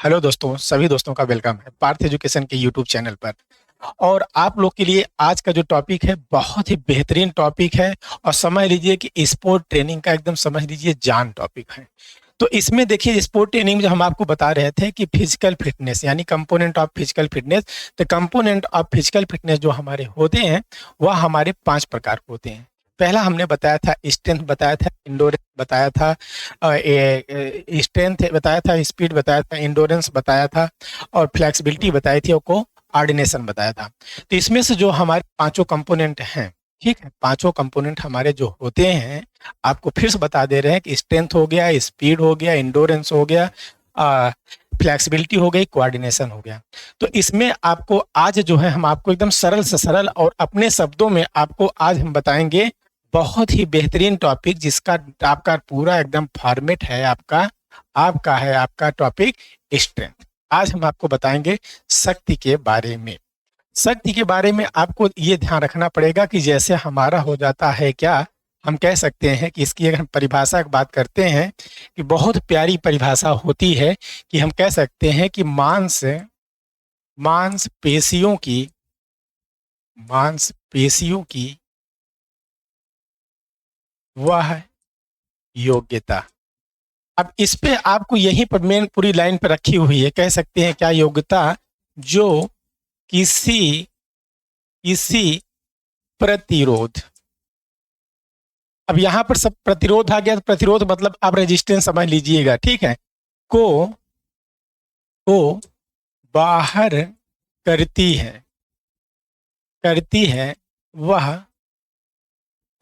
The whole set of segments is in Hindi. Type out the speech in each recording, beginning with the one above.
हेलो दोस्तों, सभी दोस्तों का वेलकम है पार्थ एजुकेशन के यूट्यूब चैनल पर। और आप लोग के लिए आज का जो टॉपिक है बहुत ही बेहतरीन टॉपिक है। और समझ लीजिए कि स्पोर्ट ट्रेनिंग का एकदम समझ लीजिए जान टॉपिक है। तो इसमें देखिए, स्पोर्ट ट्रेनिंग में जो हम आपको बता रहे थे कि फिजिकल फिटनेस यानी कंपोनेंट ऑफ फिजिकल फिटनेस। तो कंपोनेंट ऑफ फिजिकल फिटनेस जो हमारे होते हैं वह हमारे 5 प्रकार के होते हैं। पहला हमने बताया था स्ट्रेंथ, बताया था इंडोरेंस, बताया था स्ट्रेंथ बताया था, स्पीड बताया था, इंडोरेंस बताया था और फ्लेक्सिबिलिटी बताई थी और कोऑर्डिनेशन बताया था। तो इसमें से जो हमारे पांचों कंपोनेंट हैं, ठीक है, पांचों कंपोनेंट हमारे जो होते हैं आपको फिर से बता दे रहे हैं कि स्ट्रेंथ हो गया, स्पीड हो गया, इंडोरेंस हो गया, फ्लेक्सिबिलिटी हो गई, कोऑर्डिनेशन हो गया। तो इसमें आपको आज जो है हम आपको एकदम सरल से सरल और अपने शब्दों में आपको आज हम बताएंगे बहुत ही बेहतरीन टॉपिक, जिसका आपका पूरा एकदम फॉर्मेट है आपका आपका है आपका टॉपिक स्ट्रेंथ। आज हम आपको बताएंगे शक्ति के बारे में। शक्ति के बारे में आपको ये ध्यान रखना पड़ेगा कि जैसे हमारा हो जाता है क्या, हम कह सकते हैं कि इसकी अगर हम परिभाषा की बात करते हैं कि बहुत प्यारी परिभाषा होती है कि हम कह सकते हैं कि मांसपेशियों की वह योग्यता। अब इस पे आपको यहीं पर मेन पूरी लाइन पर रखी हुई है, कह सकते हैं क्या, योग्यता जो किसी किसी प्रतिरोध। अब यहां पर सब प्रतिरोध आ गया, तो प्रतिरोध मतलब आप रेजिस्टेंस समझ लीजिएगा, ठीक है, को को बाहर करती है वह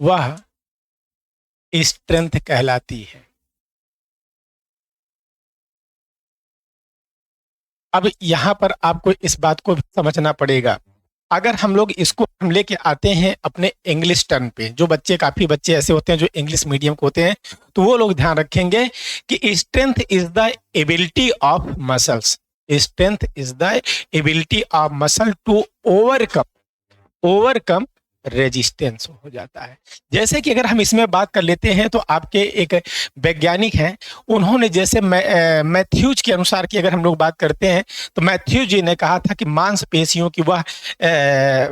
वह स्ट्रेंथ कहलाती है। अब यहाँ पर आपको इस बात को भी समझना पड़ेगा। अगर हम लोग इसको हम लेके आते हैं अपने इंग्लिश टर्म पे, जो बच्चे काफी बच्चे ऐसे होते हैं जो इंग्लिश मीडियम के होते हैं, तो वो लोग ध्यान रखेंगे कि strength is the ability of muscles. Strength is the ability of muscle to overcome resistance हो जाता है। जैसे कि अगर हम इसमें बात कर लेते हैं तो आपके एक वैज्ञानिक हैं, उन्होंने जैसे मैथ्यूज के अनुसार की अगर हम लोग बात करते हैं तो मैथ्यूज जी ने कहा था कि मांसपेशियों की वह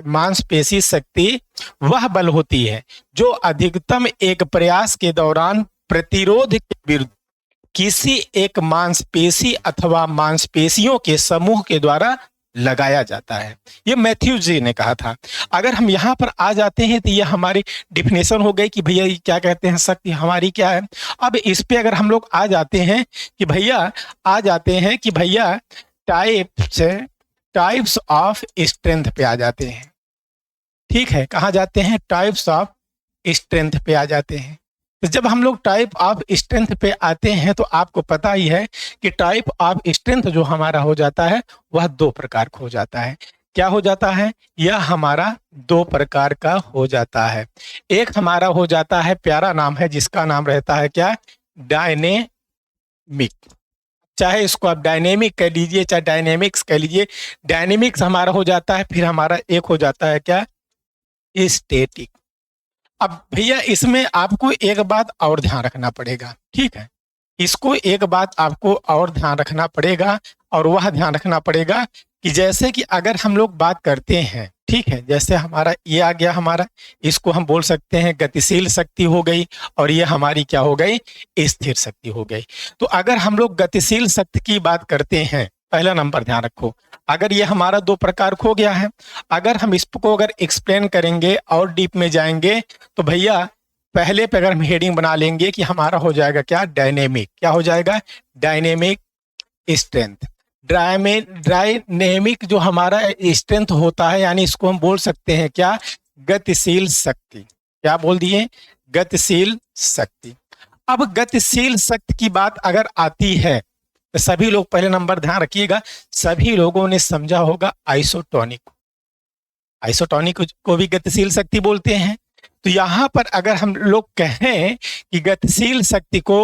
मांसपेशी शक्ति वह बल होती है जो अधिकतम एक प्रयास के दौरान प्रतिरोध के विरुद्ध किसी एक मांसपेशी अथवा मांसपेशियों के समूह के द्वारा लगाया जाता है। ये मैथ्यूज जी ने कहा था। अगर हम यहाँ पर आ जाते हैं तो ये हमारी डिफिनेशन हो गई कि भैया ये क्या कहते हैं, शक्ति हमारी क्या है। अब इस पे अगर हम लोग आ जाते हैं कि भैया टाइप्स ऑफ स्ट्रेंथ पे आ जाते हैं, ठीक है, कहाँ जाते हैं, टाइप्स ऑफ स्ट्रेंथ पे आ जाते हैं। तो जब हम लोग टाइप ऑफ स्ट्रेंथ पे आते हैं तो आपको पता ही है कि टाइप ऑफ स्ट्रेंथ जो हमारा हो जाता है वह 2 प्रकार का हो जाता है। क्या हो जाता है, यह हमारा 2 प्रकार का हो जाता है। एक हमारा हो जाता है, प्यारा नाम है जिसका नाम रहता है क्या, डायनेमिक। चाहे इसको आप डायनेमिक कह लीजिए चाहे डायनेमिक्स कह लीजिए। डायनेमिक्स हमारा हो जाता है, फिर हमारा एक हो जाता है क्या, स्टैटिक। अब भैया इसमें आपको एक बात और ध्यान रखना पड़ेगा, ठीक है, इसको एक बात आपको और ध्यान रखना पड़ेगा, और वह ध्यान रखना पड़ेगा कि जैसे कि अगर हम लोग बात करते हैं, ठीक है, जैसे हमारा ये आ गया, हमारा इसको हम बोल सकते हैं गतिशील शक्ति हो गई, और ये हमारी क्या हो गई, स्थिर शक्ति हो गई। तो अगर हम लोग गतिशील शक्ति की बात करते हैं, पहला नंबर ध्यान रखो, अगर ये हमारा 2 प्रकार खो गया है, अगर हम इसको अगर एक्सप्लेन करेंगे और डीप में जाएंगे तो भैया पहले पे अगर हम हेडिंग बना लेंगे कि हमारा हो जाएगा क्या, डायनेमिक। क्या हो जाएगा, डायनेमिक स्ट्रेंथ। डायनेमिक जो हमारा स्ट्रेंथ होता है, यानी इसको हम बोल सकते हैं क्या, गतिशील शक्ति। क्या बोल दिए, गतिशील शक्ति। अब गतिशील शक्ति की बात अगर आती है तो सभी लोग पहले नंबर ध्यान रखिएगा, सभी लोगों ने समझा होगा आइसोटोनिक। आइसोटोनिक को भी गतिशील शक्ति बोलते हैं। तो यहां पर अगर हम लोग कहें कि गतिशील शक्ति को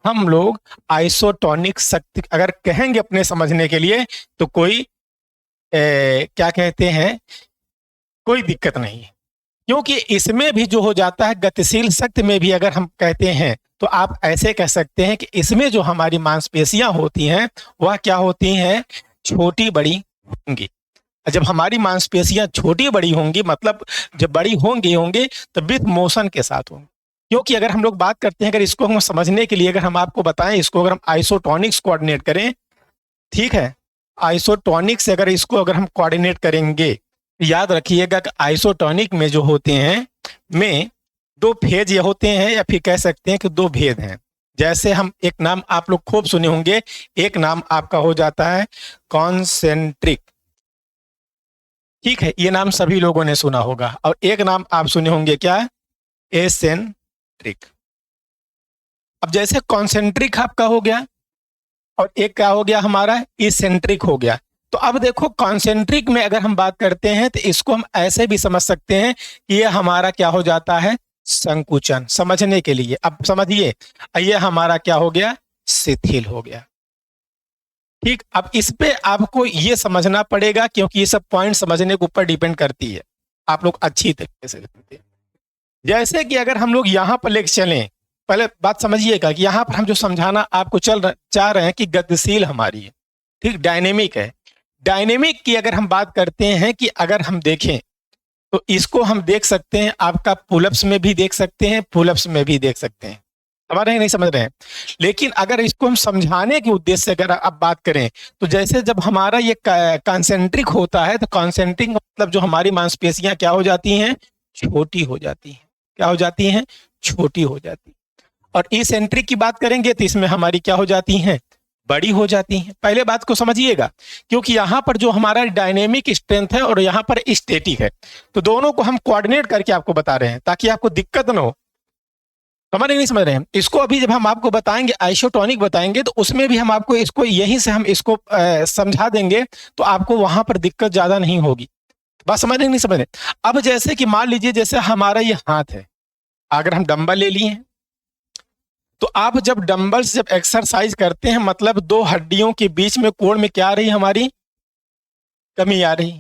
हम लोग आइसोटोनिक शक्ति अगर कहेंगे अपने समझने के लिए तो कोई क्या कहते हैं, कोई दिक्कत नहीं है, क्योंकि इसमें भी जो हो जाता है गतिशील शक्ति में भी अगर हम कहते हैं तो आप ऐसे कह सकते हैं कि इसमें जो हमारी मांसपेशियां होती हैं वह क्या होती हैं, छोटी बड़ी होंगी। जब हमारी मांसपेशियां छोटी बड़ी होंगी मतलब जब बड़ी होंगी होंगे तो विथ मोशन के साथ होंगी। क्योंकि अगर हम लोग बात करते हैं, अगर इसको हम समझने के लिए अगर हम आपको बताएं, इसको अगर हम आइसोटोनिक्स कोऑर्डिनेट करें, ठीक है, आइसोटोनिक से अगर इसको अगर हम कोऑर्डिनेट करेंगे, याद रखिएगा कि आइसोटोनिक में जो होते हैं में दो फेज ये होते हैं, या फिर कह सकते हैं कि दो भेद हैं। जैसे हम एक नाम आप लोग खूब सुने होंगे, एक नाम आपका हो जाता है कॉन्सेंट्रिक, ठीक है, ये नाम सभी लोगों ने सुना होगा। और एक नाम आप सुने होंगे क्या, एसेंट्रिक। अब जैसे कॉन्सेंट्रिक आपका हो गया और एक क्या हो गया हमारा, इसेंट्रिक हो गया। तो अब देखो कॉन्सेंट्रिक में अगर हम बात करते हैं तो इसको हम ऐसे भी समझ सकते हैं कि ये हमारा क्या हो जाता है, संकुचन। समझने के लिए अब समझिए, ये हमारा क्या हो गया, शिथिल हो गया। ठीक, अब इस पे आपको ये समझना पड़ेगा क्योंकि ये सब पॉइंट समझने के ऊपर डिपेंड करती है, आप लोग अच्छी तरीके से करते हैं। जैसे कि अगर हम लोग यहाँ पर लेके चलें, पहले बात समझिएगा कि यहाँ पर हम जो समझाना आपको चाह रहे हैं कि गतिशील हमारी है, ठीक, डायनेमिक है। डायनेमिक की अगर हम बात करते हैं कि अगर हम देखें तो इसको हम देख सकते हैं, आपका पुलअप्स में भी देख सकते हैं, पुलअप्स में भी देख सकते हैं। समझ रहे हैं नहीं समझ रहे हैं? लेकिन अगर इसको हम समझाने के उद्देश्य से अगर आप बात करें तो जैसे जब हमारा ये कॉन्सेंट्रिक होता है तो कॉन्सेंट्रिक मतलब जो हमारी मांसपेशियां क्या हो जाती हैं, छोटी हो जाती हैं। क्या हो जाती हैं, छोटी हो जाती। और इसेंट्रिक की बात करेंगे तो इसमें हमारी क्या हो जाती हैं, बड़ी हो जाती हैं। पहले बात को समझिएगा, क्योंकि यहां पर जो हमारा डायनेमिक स्ट्रेंथ है और यहां पर स्टैटिक है, तो दोनों को हम कोऑर्डिनेट करके आपको बता रहे हैं ताकि आपको दिक्कत ना हो। समझ नहीं समझ रहे हैं? इसको अभी जब हम आपको बताएंगे, आइसोटोनिक बताएंगे, तो उसमें भी हम आपको इसको यहीं से हम इसको समझा देंगे, तो आपको वहां पर दिक्कत ज्यादा नहीं होगी। बात समझ रहे नहीं समझ रहे? अब जैसे कि मान लीजिए जैसे हमारा ये हाथ है, अगर हम डंबल ले लिए हैं, तो आप जब डंबल से जब एक्सरसाइज करते हैं मतलब दो हड्डियों के बीच में कोण में क्या आ रही, हमारी कमी आ रही।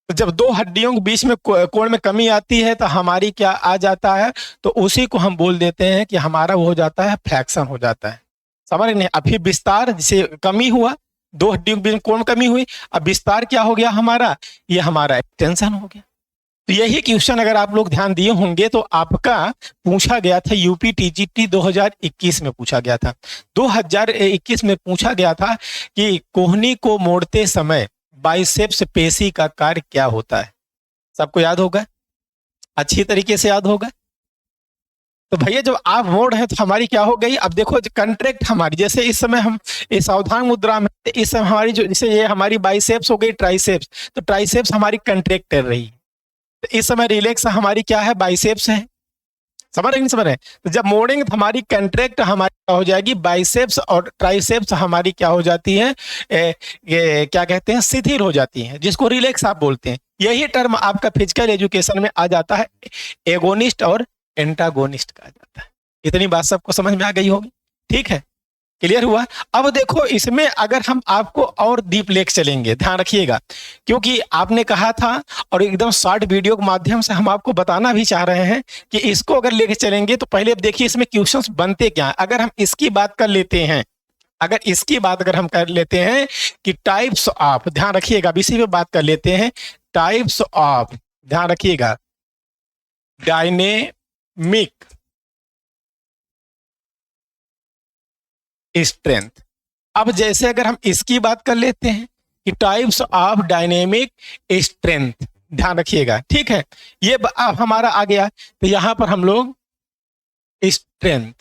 तो जब दो हड्डियों के बीच में कोण में कमी आती है तो हमारी क्या आ जाता है, तो उसी को हम बोल देते हैं कि हमारा वो हो जाता है, फ्लैक्शन हो जाता है। समझ रहे नहीं? अभी विस्तार जैसे कमी हुआ, दो हड्डियों के बीच में कोण कमी हुई, अब विस्तार क्या हो गया हमारा, ये हमारा एक्सटेंशन हो गया। तो यही क्वेश्चन अगर आप लोग ध्यान दिए होंगे तो आपका पूछा गया था, यूपी टीजीटी 2021 में पूछा गया था। 2021 में पूछा गया था कि कोहनी को मोड़ते समय बाइसेप्स पेशी का कार्य क्या होता है। सबको याद होगा, अच्छी तरीके से याद होगा। तो भैया जब आप मोड़ हैं तो हमारी क्या हो गई, अब देखो कंट्रैक्ट हमारी, जैसे इस समय हम इस सावधान मुद्रा में, इस समय हमारी जो जैसे ये हमारी बाइसेप्स हो गई ट्राइसेप्स, तो ट्राइसेप्स हमारी कंट्रैक्ट कर रही है। तो इस समय रिलैक्स हमारी क्या है, बाइसेप्स है। समझ रहे नहीं समझ रहे? तो जब मोड़ेंगे तो हमारी कंट्रैक्ट हमारी क्या हो जाएगी, बाइसेप्स, और ट्राइसेप्स हमारी क्या हो जाती है, ये क्या कहते हैं, शिथिल हो जाती है, जिसको रिलैक्स आप बोलते हैं। यही टर्म आपका फिजिकल एजुकेशन में आ जाता है, एगोनिस्ट और एंटागोनिस्ट का आ जाता है। इतनी बात सबको समझ में आ गई होगी, ठीक है, क्लियर हुआ? अब देखो इसमें अगर हम आपको और डीप लेके चलेंगे, ध्यान रखिएगा, क्योंकि आपने कहा था और एकदम शॉर्ट वीडियो के माध्यम से हम आपको बताना भी चाह रहे हैं कि इसको अगर लेके चलेंगे तो पहले अब देखिए इसमें क्वेश्चंस बनते क्या हैं। अगर हम इसकी बात कर लेते हैं, अगर इसकी बात अगर हम कर लेते हैं कि टाइप्स ऑफ, ध्यान रखिएगा, अब इसी पे बात कर लेते हैं, टाइप्स ऑफ, ध्यान रखिएगा, डायनेमिक स्ट्रेंथ। अब जैसे अगर हम इसकी बात कर लेते हैं कि टाइप्स ऑफ डायनेमिक स्ट्रेंथ, ध्यान रखिएगा, ठीक है, ये हमारा आ गया। तो यहां पर हम लोग स्ट्रेंथ,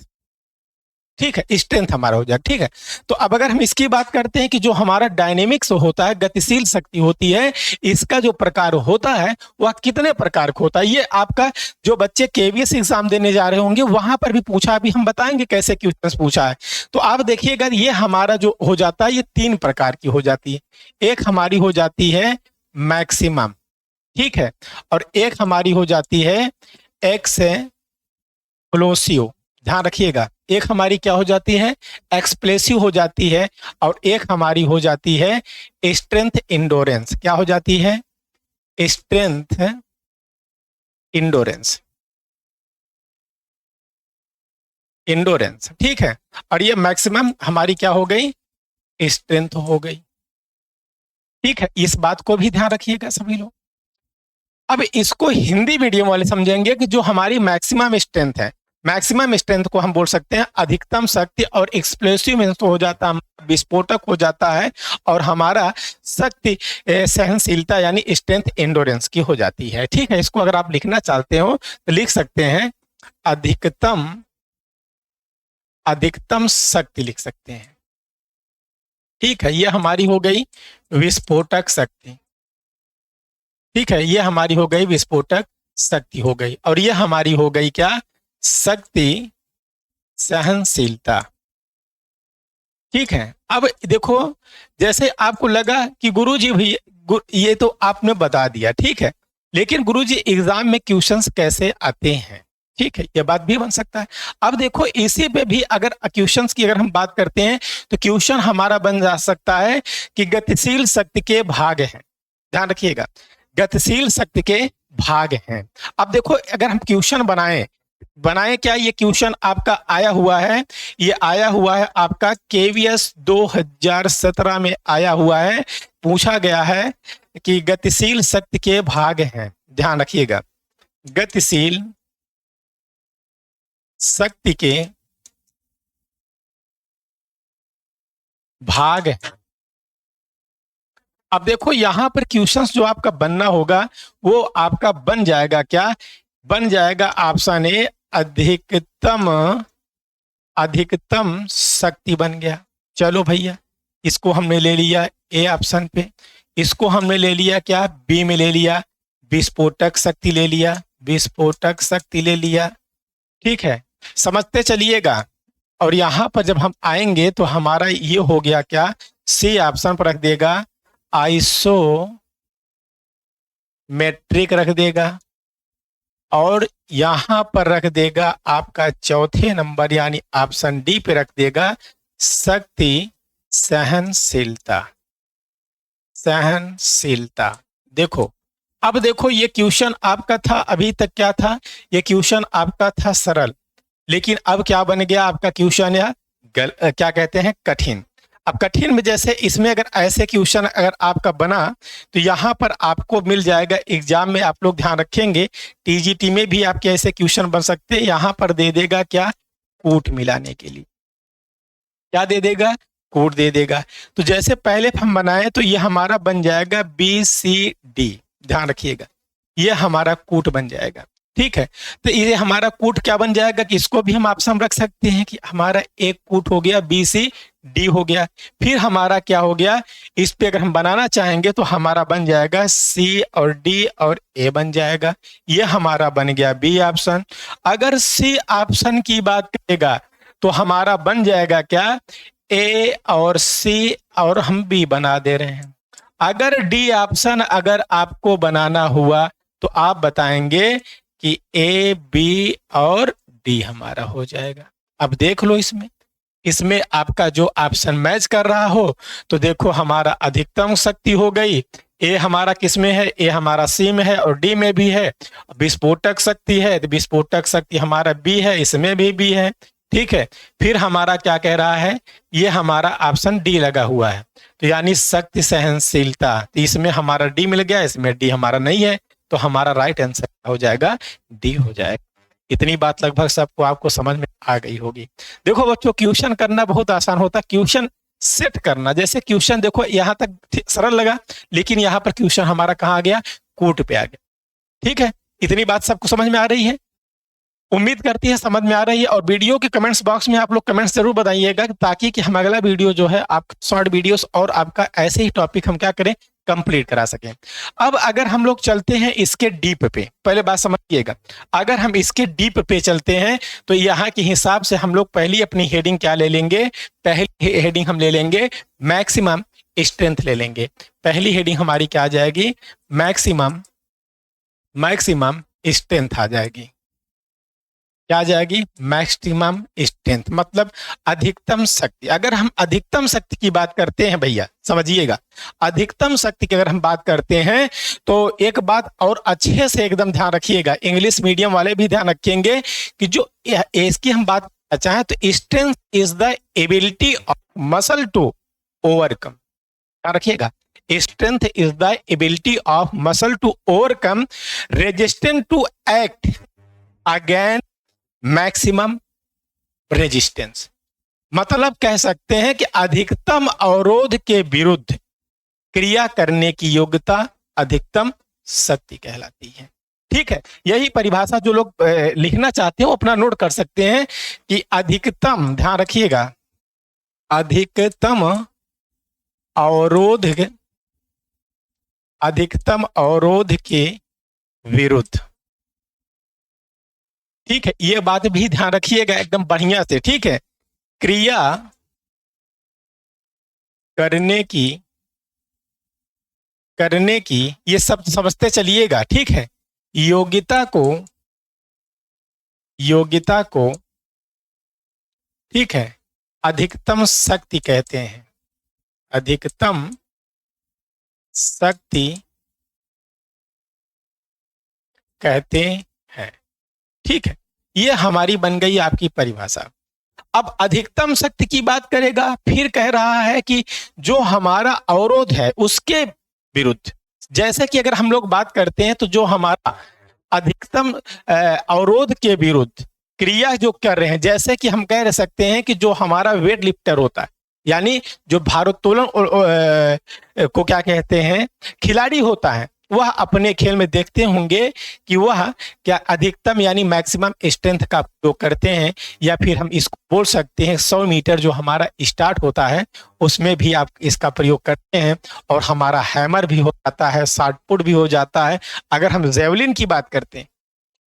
ठीक है, स्ट्रेंथ हमारा हो जाए, ठीक है। तो अब अगर हम इसकी बात करते हैं कि जो हमारा डायनेमिक्स होता है, गतिशील शक्ति होती है, इसका जो प्रकार होता है वह कितने प्रकार का होता है, ये आपका जो बच्चे केवीएस एग्जाम देने जा रहे होंगे वहां पर भी पूछा, अभी हम बताएंगे कैसे क्वेश्चन पूछा है। तो आप देखिएगा ये हमारा जो हो जाता है, ये तीन प्रकार की हो जाती है। एक हमारी हो जाती है मैक्सिमम, ठीक है, और एक हमारी हो जाती है एक्सप्लोसिव, ध्यान रखिएगा, एक हमारी क्या हो जाती है, एक्सप्लेसिव हो जाती है, और एक हमारी हो जाती है स्ट्रेंथ इंडोरेंस। क्या हो जाती है, स्ट्रेंथ इंडोरेंस। इंडोरेंस, ठीक है। और ये मैक्सिमम हमारी क्या हो गई, स्ट्रेंथ हो गई, ठीक है। इस बात को भी ध्यान रखिएगा सभी लोग। अब इसको हिंदी मीडियम वाले समझेंगे कि जो हमारी मैक्सिमम स्ट्रेंथ है, मैक्सिमम स्ट्रेंथ को हम बोल सकते हैं अधिकतम शक्ति, और एक्सप्लोसिव हो जाता है, विस्फोटक हो जाता है, और हमारा शक्ति सहनशीलता यानी स्ट्रेंथ एंडोरेंस की हो जाती है, ठीक है। इसको अगर आप लिखना चाहते हो तो लिख सकते हैं अधिकतम, अधिकतम शक्ति लिख सकते हैं, ठीक है। ये हमारी हो गई विस्फोटक शक्ति, ठीक है। ये हमारी हो गई विस्फोटक शक्ति हो गई, और ये हमारी हो गई क्या, शक्ति सहनशीलता, ठीक है। अब देखो, जैसे आपको लगा कि गुरुजी भी ये तो आपने बता दिया, ठीक है, लेकिन गुरुजी एग्जाम में क्वेश्चंस कैसे आते हैं, ठीक है, ये बात भी बन सकता है। अब देखो इसी पे भी अगर क्वेश्चंस की अगर हम बात करते हैं तो क्वेश्चन हमारा बन जा सकता है कि गतिशील शक्ति के भाग हैं, ध्यान रखिएगा, गतिशील शक्ति के भाग हैं। अब देखो अगर हम क्वेश्चन बनाएं क्या, ये क्वेश्चन आपका आया हुआ है, ये आया हुआ है आपका केवीएस 2017 में आया हुआ है। पूछा गया है कि गतिशील शक्ति के भाग हैं, ध्यान रखिएगा, गतिशील शक्ति के भाग हैं। अब देखो यहां पर क्वेश्चंस जो आपका बनना होगा वो आपका बन जाएगा क्या, बन जाएगा ऑप्शन ए अधिकतम, अधिकतम शक्ति बन गया। चलो भैया इसको हमने ले लिया ए ऑप्शन पे, इसको हमने ले लिया क्या, बी में ले लिया, विस्फोटक शक्ति ले लिया, विस्फोटक शक्ति ले लिया, ठीक है, समझते चलिएगा। और यहां पर जब हम आएंगे तो हमारा ये हो गया क्या, सी ऑप्शन पर रख देगा आइसोमेट्रिक रख देगा, और यहां पर रख देगा आपका चौथे नंबर यानी ऑप्शन डी पे रख देगा शक्ति सहनशीलता, सहनशीलता। देखो अब देखो ये क्वेश्चन आपका था, अभी तक क्या था, ये क्वेश्चन आपका था सरल, लेकिन अब क्या बन गया आपका क्वेश्चन या क्या कहते हैं कठिन। अब कठिन में जैसे इसमें अगर ऐसे क्वेश्चन अगर आपका बना तो यहाँ पर आपको मिल जाएगा एग्जाम में, आप लोग ध्यान रखेंगे टीजीटी में भी आपके ऐसे क्वेश्चन बन सकते हैं। यहाँ पर दे देगा क्या, कूट मिलाने के लिए, क्या दे देगा, कूट दे देगा। तो जैसे पहले हम बनाए तो ये हमारा बन जाएगा BCD, ध्यान रखिएगा ये हमारा कूट बन जाएगा, ठीक है। तो ये हमारा कूट क्या बन जाएगा कि इसको भी हम ऑप्शन रख सकते हैं कि हमारा एक कूट हो गया BCD हो गया। फिर हमारा क्या हो गया, इस पे अगर हम बनाना चाहेंगे तो हमारा बन जाएगा C और D और A बन जाएगा, ये हमारा बन गया B ऑप्शन। अगर C ऑप्शन की बात करेगा तो हमारा बन जाएगा क्या, A और C और हम B बना दे रहे हैं। अगर D ऑप्शन अगर आपको बनाना हुआ तो आप बताएंगे कि A, B और D हमारा हो जाएगा। अब देख लो इसमें आपका जो ऑप्शन मैच कर रहा हो तो देखो हमारा अधिकतम शक्ति हो गई, ए हमारा किस में है, ए हमारा सी में है और डी में भी है। विस्फोटक शक्ति है तो विस्फोटक शक्ति हमारा बी है, इसमें भी बी है, ठीक है। फिर हमारा क्या कह रहा है, ये हमारा ऑप्शन डी लगा हुआ है, तो यानी शक्ति सहनशीलता, तो इसमें हमारा डी मिल गया, इसमें डी हमारा नहीं है, तो हमारा राइट आंसर हो जाएगा डी हो जाएगा। इतनी बात लगभग सबको आपको समझ में आ गई होगी। देखो बच्चों क्वेश्चन करना बहुत आसान होता है, क्वेश्चन सेट करना, जैसे क्वेश्चन देखो यहाँ तक सरल लगा लेकिन यहाँ पर क्वेश्चन हमारा कहाँ आ गया, कूट पे आ गया, ठीक है। इतनी बात सबको समझ में आ रही है, उम्मीद करती है समझ में आ रही है। और वीडियो के कमेंट्स बॉक्स में आप लोग कमेंट्स जरूर बताइएगा ताकि कि हम अगला वीडियो जो है आप शॉर्ट वीडियोस और आपका ऐसे ही टॉपिक हम क्या करें, कंप्लीट करा सकें। अब अगर हम लोग चलते हैं इसके डीप पे, पहले बात समझिएगा, अगर हम इसके डीप पे चलते हैं तो यहाँ के हिसाब से हम लोग पहली अपनी हेडिंग क्या ले लेंगे, पहली हेडिंग हम ले लेंगे मैक्सिमम स्ट्रेंथ ले लेंगे। पहली हेडिंग हमारी क्या आ जाएगी, मैक्सिमम स्ट्रेंथ आ जाएगी। क्या आ जाएगी, मैक्सिमम स्ट्रेंथ मतलब अधिकतम शक्ति। अगर हम अधिकतम शक्ति की बात करते हैं भैया समझिएगा, अधिकतम शक्ति की अगर हम बात करते हैं तो एक बात और अच्छे से एकदम ध्यान रखिएगा, इंग्लिश मीडियम वाले भी ध्यान रखेंगे कि जो इसकी हम बात अच्छा है, तो strength is the ability of muscle to overcome, ध्यान रखिएगा, strength is the ability of muscle to overcome resistance to act against maximum resistance. मतलब कह सकते हैं कि अधिकतम अवरोध के विरुद्ध क्रिया करने की योग्यता अधिकतम शक्ति कहलाती है। ठीक है, यही परिभाषा जो लोग लिखना चाहते हैं वो अपना नोट कर सकते हैं कि अधिकतम, ध्यान रखिएगा, अधिकतम अवरोध के विरुद्ध, ठीक है, ये बात भी ध्यान रखिएगा एकदम बढ़िया से, ठीक है, क्रिया करने की ये सब समझते चलिएगा, ठीक है, योग्यता को ठीक है अधिकतम शक्ति कहते हैं, अधिकतम शक्ति कहते हैं। ठीक है, ये हमारी बन गई आपकी परिभाषा। अब अधिकतम शक्ति की बात करेगा, फिर कह रहा है कि जो हमारा अवरोध है उसके विरुद्ध, जैसे कि अगर हम लोग बात करते हैं तो जो हमारा अधिकतम अवरोध के विरुद्ध क्रिया जो कर रहे हैं, जैसे कि हम कह सकते हैं कि जो हमारा वेट लिफ्टर होता है, यानी जो भारोत्तोलन को क्या कहते हैं, खिलाड़ी होता है, वह अपने खेल में देखते होंगे कि वह क्या अधिकतम यानी मैक्सिमम स्ट्रेंथ का प्रयोग करते हैं, या फिर हम इसको बोल सकते हैं 100 मीटर जो हमारा स्टार्ट होता है उसमें भी आप इसका प्रयोग करते हैं, और हमारा हैमर भी हो जाता है, शॉट पुट भी हो जाता है। अगर हम जेवलिन की बात करते हैं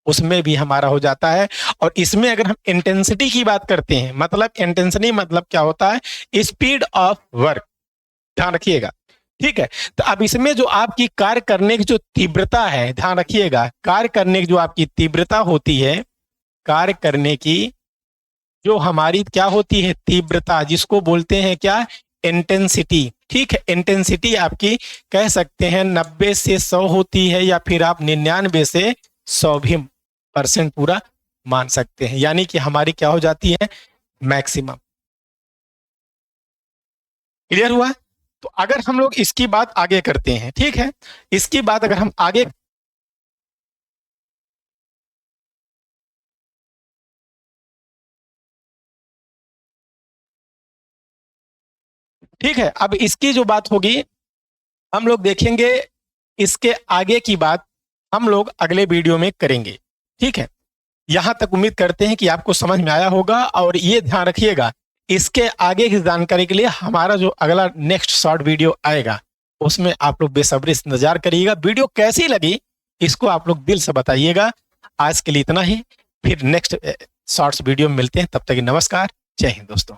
उसमें भी हमारा हो जाता है। और इसमें अगर हम इंटेंसिटी की बात करते हैं, मतलब इंटेंसिटी मतलब क्या होता है, स्पीड ऑफ वर्क, ध्यान रखिएगा। ठीक है, तो अब इसमें जो आपकी कार्य करने की जो तीव्रता है, ध्यान रखिएगा, कार्य करने की जो आपकी तीव्रता होती है, कार्य करने की जो हमारी क्या होती है तीव्रता, जिसको बोलते हैं क्या, इंटेंसिटी। ठीक है, इंटेंसिटी आपकी कह सकते हैं 90 से 100 होती है, या फिर आप 99 से 100 भी % पूरा मान सकते हैं, यानी कि हमारी क्या हो जाती है, मैक्सिमम। क्लियर हुआ? तो अगर हम लोग इसकी बात आगे करते हैं, ठीक है, इसकी बात अगर हम आगे, ठीक है, अब इसकी जो बात होगी हम लोग देखेंगे, इसके आगे की बात हम लोग अगले वीडियो में करेंगे। ठीक है, यहां तक उम्मीद करते हैं कि आपको समझ में आया होगा, और ये ध्यान रखिएगा इसके आगे की जानकारी के लिए हमारा जो अगला नेक्स्ट शॉर्ट वीडियो आएगा उसमें आप लोग बेसब्री से इंतजार करिएगा। वीडियो कैसी लगी इसको आप लोग दिल से बताइएगा। आज के लिए इतना ही, फिर नेक्स्ट शॉर्ट्स वीडियो में मिलते हैं, तब तक नमस्कार, जय हिंद दोस्तों।